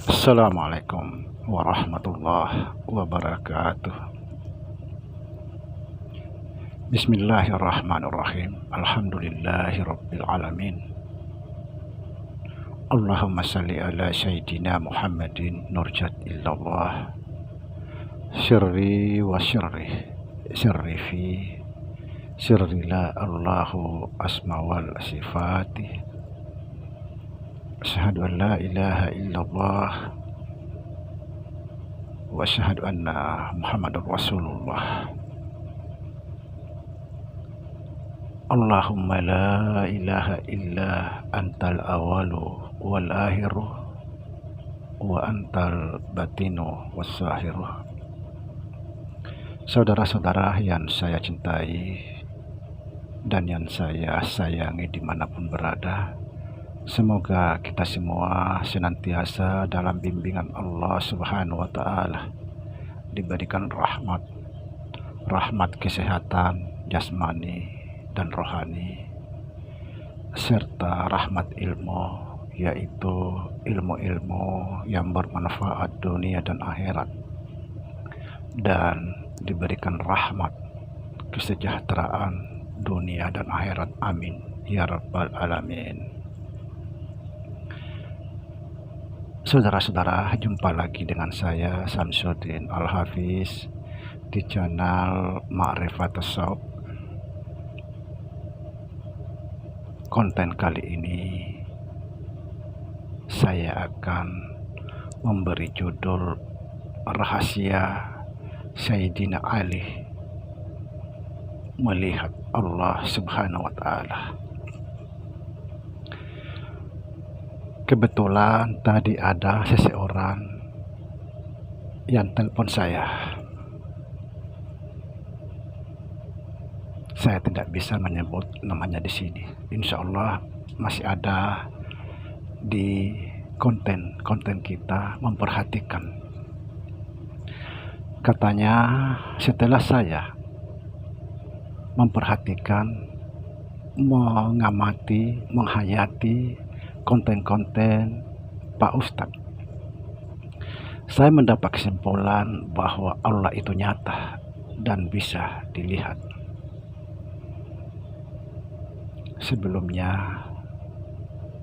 Assalamualaikum warahmatullahi wabarakatuh. Bismillahirrahmanirrahim. Alhamdulillahirabbil alamin. Allahumma salli ala sayyidina Muhammadin nurjat illallah. Sirri wa sirri fi sirri la Allahu asma wal sifati. Asyhadu an la ilaha illallah wa asyhadu anna Muhammadar Rasulullah. Allahumma la ilaha illa antal awalu wal akhiru wa antal batinu was sahiru. Saudara-saudara yang saya cintai dan yang saya sayangi dimanapun berada, semoga kita semua senantiasa dalam bimbingan Allah Subhanahu wa Ta'ala, diberikan rahmat kesehatan jasmani dan rohani, serta rahmat ilmu, yaitu ilmu-ilmu yang bermanfaat dunia dan akhirat, dan diberikan rahmat kesejahteraan dunia dan akhirat. Amin ya rabbal alamin. Saudara-saudara, jumpa lagi dengan saya Samsuddin Al-Hafiz di channel Ma'rifatus Shauq. Konten kali ini saya akan memberi judul Rahasia Sayyidina Ali Melihat Allah Subhanahu wa Ta'ala. Kebetulan tadi ada seseorang yang telepon saya. Saya tidak bisa menyebut namanya di sini. Insya Allah masih ada di konten kita memperhatikan. Katanya setelah saya memperhatikan, mengamati, menghayati konten-konten Pak Ustadz, saya mendapat kesimpulan bahwa Allah itu nyata dan bisa dilihat. Sebelumnya,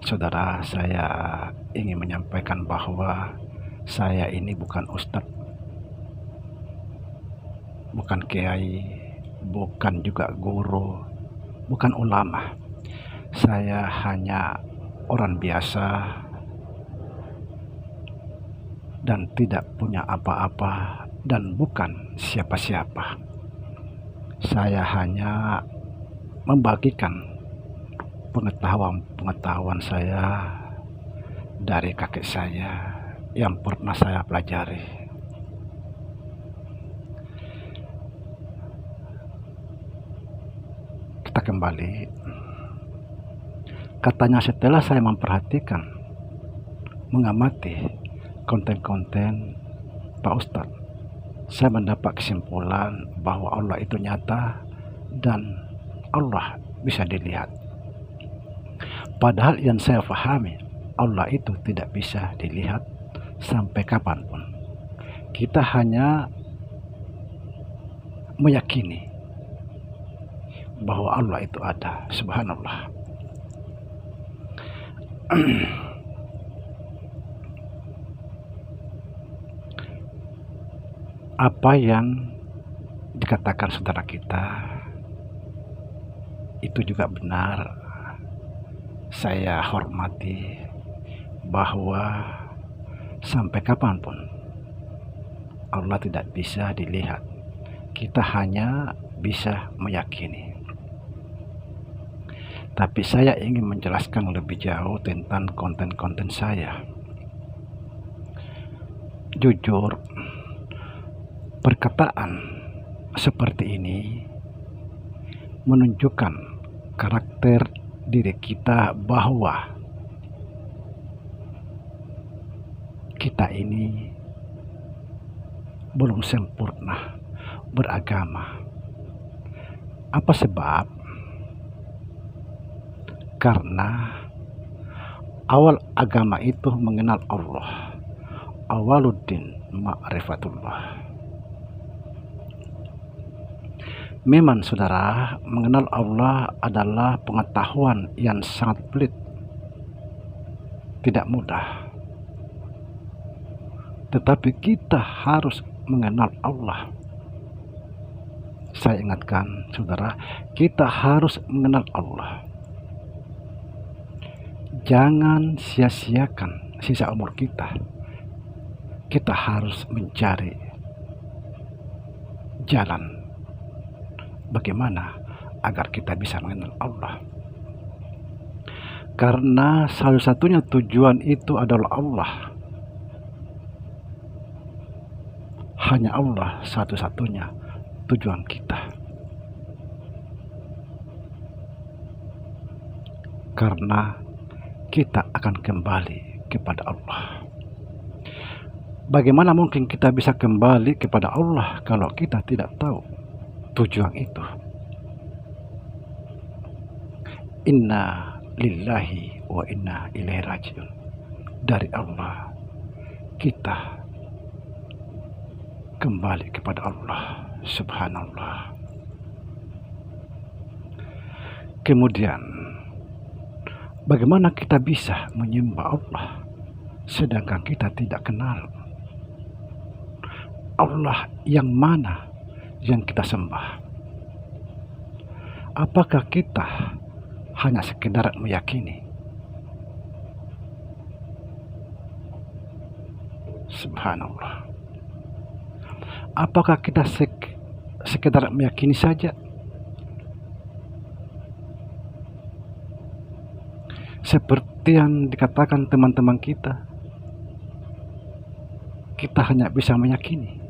saudara, saya ingin menyampaikan bahwa saya ini bukan ustadz, bukan kiai, bukan juga guru, bukan ulama. Saya hanya orang biasa dan tidak punya apa-apa dan bukan siapa-siapa. Saya hanya membagikan pengetahuan saya dari kakek saya yang pernah saya pelajari. Kita kembali. Katanya setelah saya memperhatikan, mengamati konten-konten Pak Ustadz, saya mendapat kesimpulan bahwa Allah itu nyata dan Allah bisa dilihat. Padahal yang saya pahami, Allah itu tidak bisa dilihat sampai kapanpun. Kita hanya meyakini bahwa Allah itu ada. Subhanallah. Apa yang dikatakan saudara kita itu juga benar. Saya hormati bahwa sampai kapanpun Allah tidak bisa dilihat. Kita hanya bisa meyakini. Tapi saya ingin menjelaskan lebih jauh tentang konten-konten saya. Jujur, perkataan seperti ini menunjukkan karakter diri kita bahwa kita ini belum sempurna beragama. Apa sebab? Karena awal agama itu mengenal Allah. Awaluddin ma'rifatullah. Memang saudara, mengenal Allah adalah pengetahuan yang sangat pelit, tidak mudah. Tetapi kita harus mengenal Allah. Saya ingatkan saudara, kita harus mengenal Allah. Jangan sia-siakan sisa umur kita. Kita harus mencari jalan bagaimana agar kita bisa mengenal Allah. Karena salah satunya tujuan itu adalah Allah. Hanya Allah satu-satunya tujuan kita. Karena kita akan kembali kepada Allah. Bagaimana mungkin kita bisa kembali kepada Allah kalau kita tidak tahu tujuan itu? Inna lillahi wa inna ilaihi rajiun. Dari Allah kita kembali kepada Allah. Subhanallah. Kemudian bagaimana kita bisa menyembah Allah sedangkan kita tidak kenal Allah yang mana yang kita sembah? Apakah kita hanya sekedar meyakini? Subhanallah. Apakah kita sekedar meyakini saja? Seperti yang dikatakan teman-teman kita hanya bisa meyakini.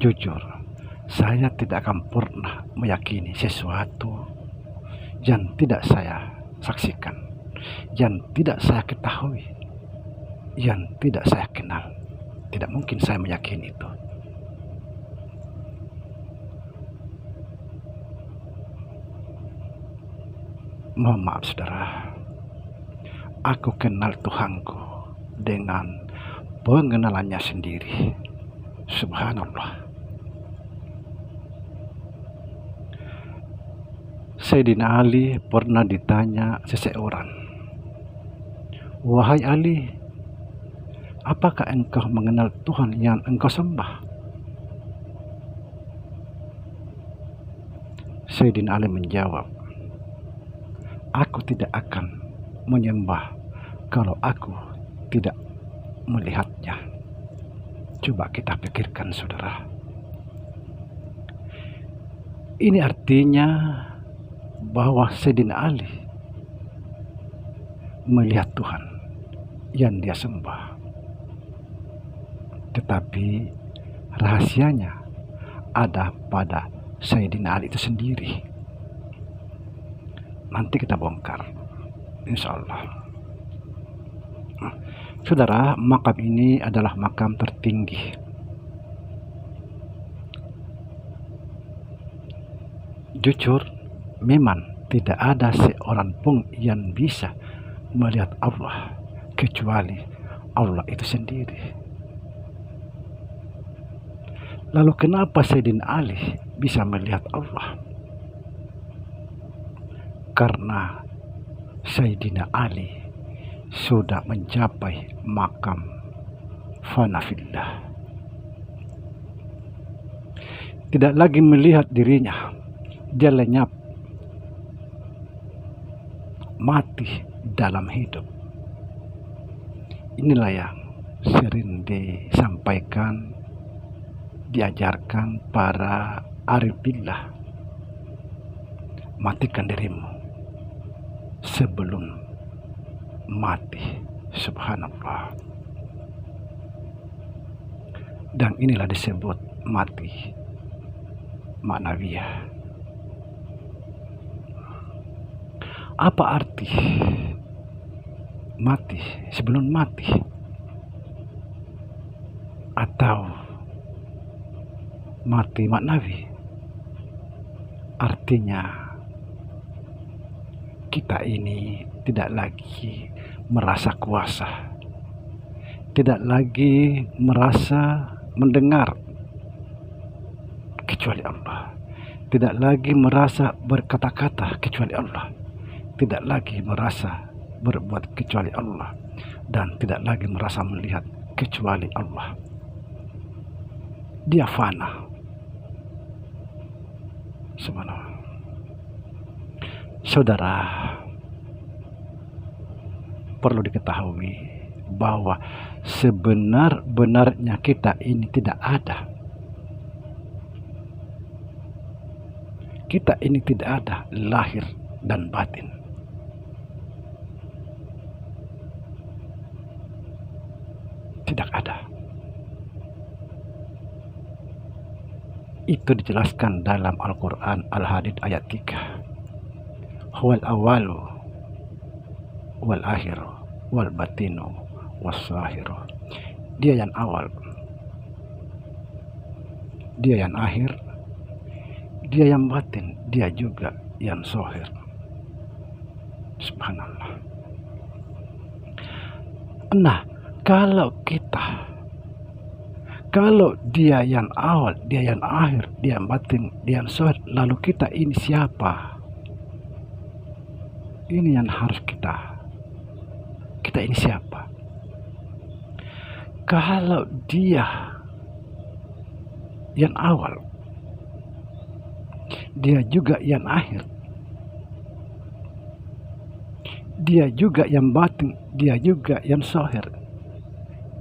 Jujur, saya tidak akan pernah meyakini sesuatu yang tidak saya saksikan, yang tidak saya ketahui, yang tidak saya kenal. Tidak mungkin saya meyakini itu. Mohon maaf saudara, aku kenal Tuhanku dengan pengenalannya sendiri. Subhanallah. Sayyidina Ali pernah ditanya seseorang, "Wahai Ali, apakah engkau mengenal Tuhan yang engkau sembah?" Sayyidina Ali menjawab, "Aku tidak akan menyembah kalau aku tidak melihatnya." Coba kita pikirkan saudara. Ini artinya bahwa Sayyidina Ali melihat Tuhan yang dia sembah. Tetapi rahasianya ada pada Sayyidina Ali itu sendiri. Nanti kita bongkar, insya Allah. Saudara, makam ini adalah makam tertinggi. Jujur, memang tidak ada seorang pun yang bisa melihat Allah kecuali Allah itu sendiri. Lalu kenapa Sayyidina Ali bisa melihat Allah? Karena Sayyidina Ali sudah mencapai makam fanafillah. Tidak lagi melihat dirinya, dia lenyap, mati dalam hidup. Inilah yang sering disampaikan, diajarkan para arifillah. Matikan dirimu sebelum mati. Subhanallah. Dan inilah disebut mati ma'nawiyah. Apa arti mati sebelum mati? Atau mati maknawi? Artinya kita ini tidak lagi merasa kuasa, tidak lagi merasa mendengar kecuali Allah, tidak lagi merasa berkata-kata kecuali Allah, tidak lagi merasa berbuat kecuali Allah, dan tidak lagi merasa melihat kecuali Allah. Dia fana. Subhanallah. Saudara, perlu diketahui bahwa sebenar-benarnya kita ini tidak ada. Kita ini tidak ada lahir dan batin. Tidak ada. Itu dijelaskan dalam Al-Quran Al-Hadid ayat 3. Huwal awalu wal akhiru wal batinu was zahiru. Dia yang awal, dia yang akhir, dia yang batin, dia juga yang zahir. Subhanallah. Nah, kalau dia yang awal, dia yang akhir, dia yang batin, dia yang zahir, lalu kita ini siapa? Ini yang harus kita ini siapa? Kalau dia yang awal, dia juga yang akhir, dia juga yang batin, dia juga yang zahir,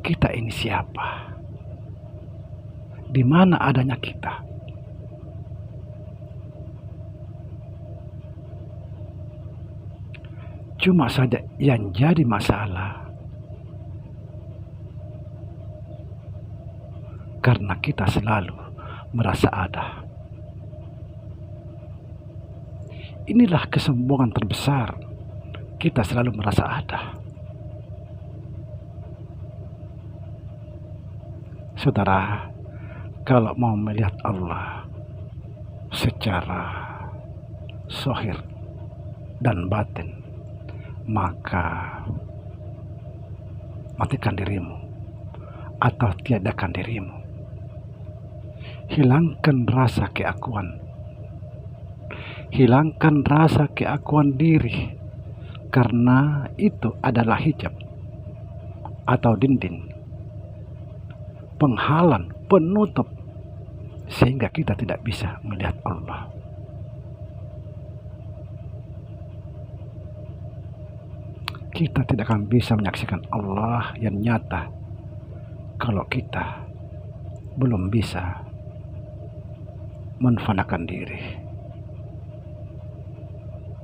kita ini siapa? Di mana adanya kita? Cuma saja yang jadi masalah, karena kita selalu merasa ada. Inilah kesombongan terbesar. Kita selalu merasa ada. Saudara, kalau mau melihat Allah secara zahir dan batin, maka matikan dirimu atau tiadakan dirimu. Hilangkan rasa keakuan, hilangkan rasa keakuan diri, karena itu adalah hijab atau dinding, penghalang, penutup, sehingga kita tidak bisa melihat Allah. Kita tidak akan bisa menyaksikan Allah yang nyata kalau kita belum bisa menfanakan diri.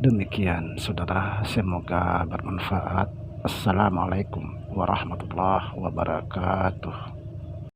Demikian saudara, semoga bermanfaat. Assalamualaikum warahmatullahi wabarakatuh.